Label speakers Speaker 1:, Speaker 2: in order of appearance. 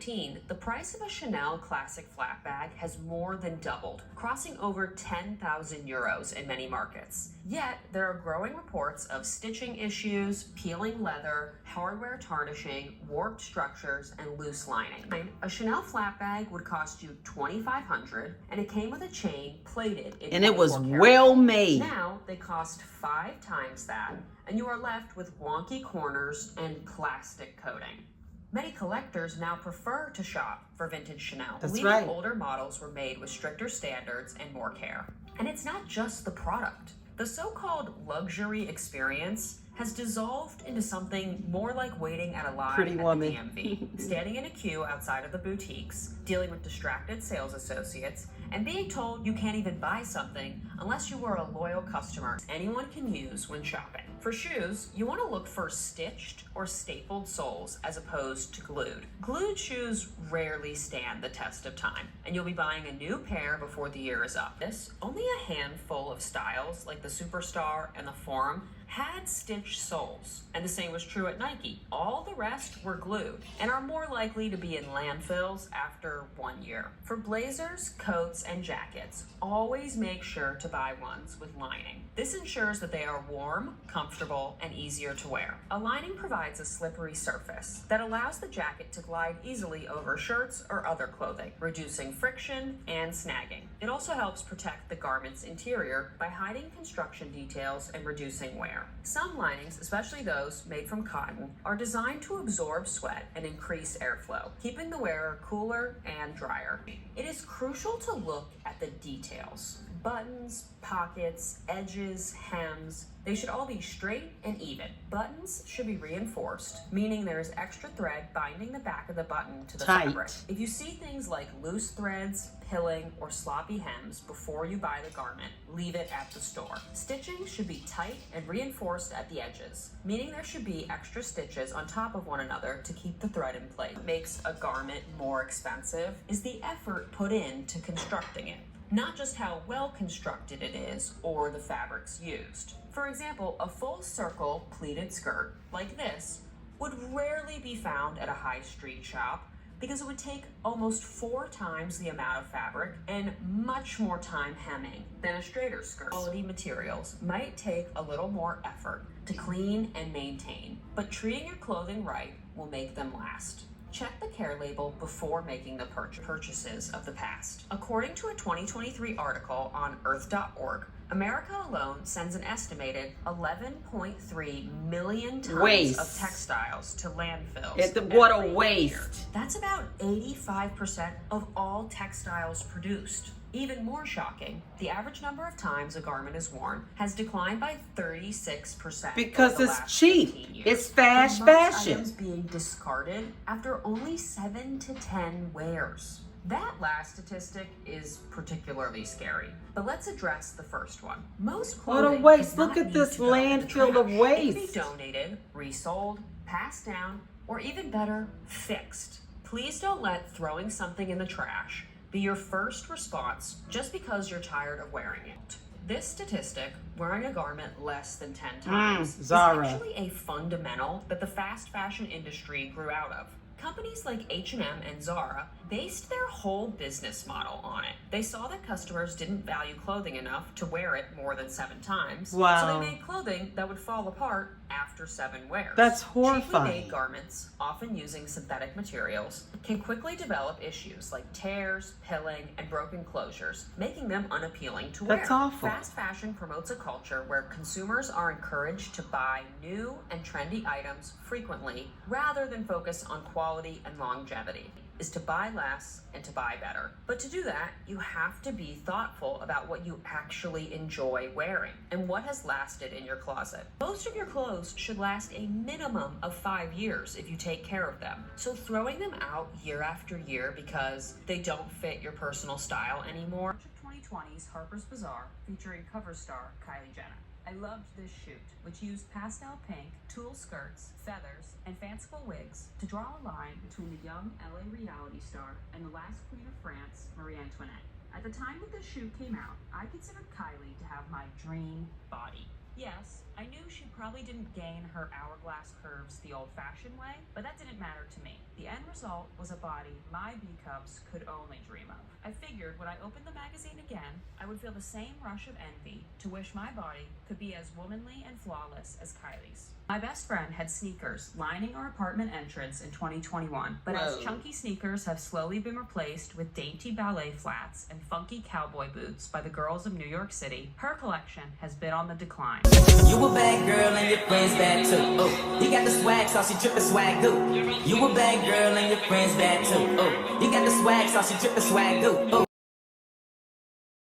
Speaker 1: 2018, the price of a Chanel classic flat bag has more than doubled, crossing over 10,000 euros in many markets. Yet, there are growing reports of stitching issues, peeling leather, hardware tarnishing, warped structures, and loose lining. A Chanel flat bag would cost you $2,500, and it came with a chain plated in
Speaker 2: and it was
Speaker 1: 24 karat.
Speaker 2: well made.
Speaker 1: Now, they cost 5 times that, and you are left with wonky corners and plastic coating. Many collectors now prefer to shop for vintage Chanel.
Speaker 2: That's
Speaker 1: believing
Speaker 2: right.
Speaker 1: Older models were made with stricter standards and more care. And it's not just the product. The so-called luxury experience has dissolved into something more like waiting at a line
Speaker 2: Pretty
Speaker 1: at
Speaker 2: woman.
Speaker 1: the DMV, standing in a queue outside of the boutiques, dealing with distracted sales associates, and being told you can't even buy something unless you were a loyal customer anyone can use when shopping. For shoes, you want to look for stitched or stapled soles as opposed to glued. Glued shoes rarely stand the test of time, and you'll be buying a new pair before the year is up. Only a handful of styles, like the Superstar and the Forum, had stitched soles, and the same was true at Nike. All the rest were glued and are more likely to be in landfills after 1 year. For blazers, coats, and jackets, always make sure to buy ones with lining. This ensures that they are warm, comfortable, and easier to wear. A lining provides a slippery surface that allows the jacket to glide easily over shirts or other clothing, reducing friction and snagging. It also helps protect the garment's interior by hiding construction details and reducing wear. Some linings, especially those made from cotton, are designed to absorb sweat and increase airflow, keeping the wearer cooler and drier. It is crucial to look at the details. Buttons, pockets, edges, hems, they should all be straight and even. Buttons should be reinforced, meaning there is extra thread binding the back of the button to the fabric. If you see things like loose threads, pilling, or sloppy hems before you buy the garment, leave it at the store. Stitching should be tight and reinforced at the edges, meaning there should be extra stitches on top of one another to keep the thread in place. What makes a garment more expensive is the effort put into constructing it, not just how well constructed it is or the fabrics used. For example, a full circle pleated skirt like this would rarely be found at a high street shop because it would take almost 4 times the amount of fabric and much more time hemming than a straighter skirt. Quality materials might take a little more effort to clean and maintain, but treating your clothing right will make them last. Check the care label before making the purchases of the past. According to a 2023 article on earth.org, America alone sends an estimated 11.3 million tons of textiles to landfills.
Speaker 2: What a waste.
Speaker 1: That's about 85% of all textiles produced. Even more shocking, the average number of times a garment is worn has declined by 36%.
Speaker 2: Because it's cheap. It's fast fashion.
Speaker 1: Items being discarded after only 7 to 10 wears. That last statistic is particularly scary. But let's address the first one. Most clothing
Speaker 2: What a waste.
Speaker 1: does not
Speaker 2: Look at
Speaker 1: need
Speaker 2: this
Speaker 1: to go in the
Speaker 2: landfill of
Speaker 1: trash.
Speaker 2: waste.
Speaker 1: It can be donated, resold, passed down, or even better, fixed. Please don't let throwing something in the trash be your first response just because you're tired of wearing it. This statistic, wearing a garment less than 10 times, is actually a fundamental that the fast fashion industry grew out of. Companies like H&M and Zara based their whole business model on it. They saw that customers didn't value clothing enough to wear it more than 7 times, so they made clothing that would fall apart after 7 wears.
Speaker 2: That's horrifying.
Speaker 1: Cheaply made garments, often using synthetic materials, can quickly develop issues like tears, pilling, and broken closures, making them unappealing to wear.
Speaker 2: That's awful.
Speaker 1: Fast fashion promotes a culture where consumers are encouraged to buy new and trendy items frequently rather than focus on quality and longevity. Is to buy less and to buy better. But to do that, you have to be thoughtful about what you actually enjoy wearing and what has lasted in your closet. Most of your clothes should last a minimum of 5 years if you take care of them. So throwing them out year after year because they don't fit your personal style anymore. 2020's Harper's Bazaar featuring cover star Kylie Jenner. I loved this shoot, which used pastel pink, tulle skirts, feathers, and fanciful wigs to draw a line between the young LA reality star and the last queen of France, Marie Antoinette. At the time that this shoot came out, I considered Kylie to have my dream body. Yes, I knew she probably didn't gain her hourglass curves the old-fashioned way, but that didn't matter to me. The end result was a body my B-cups could only dream of. I figured when I opened the magazine again, I would feel the same rush of envy to wish my body could be as womanly and flawless as Kylie's. My best friend had sneakers lining our apartment entrance in 2021, but as chunky sneakers have slowly been replaced with dainty ballet flats and funky cowboy boots by the girls of New York City, her collection has been on the decline.
Speaker 3: You a bad girl and your friends bad too. Oh, you got the swag, so she drippin' swag goo. You a bad girl and your friends bad too. Oh, you got the swag, so she drippin' swag goo. Oh.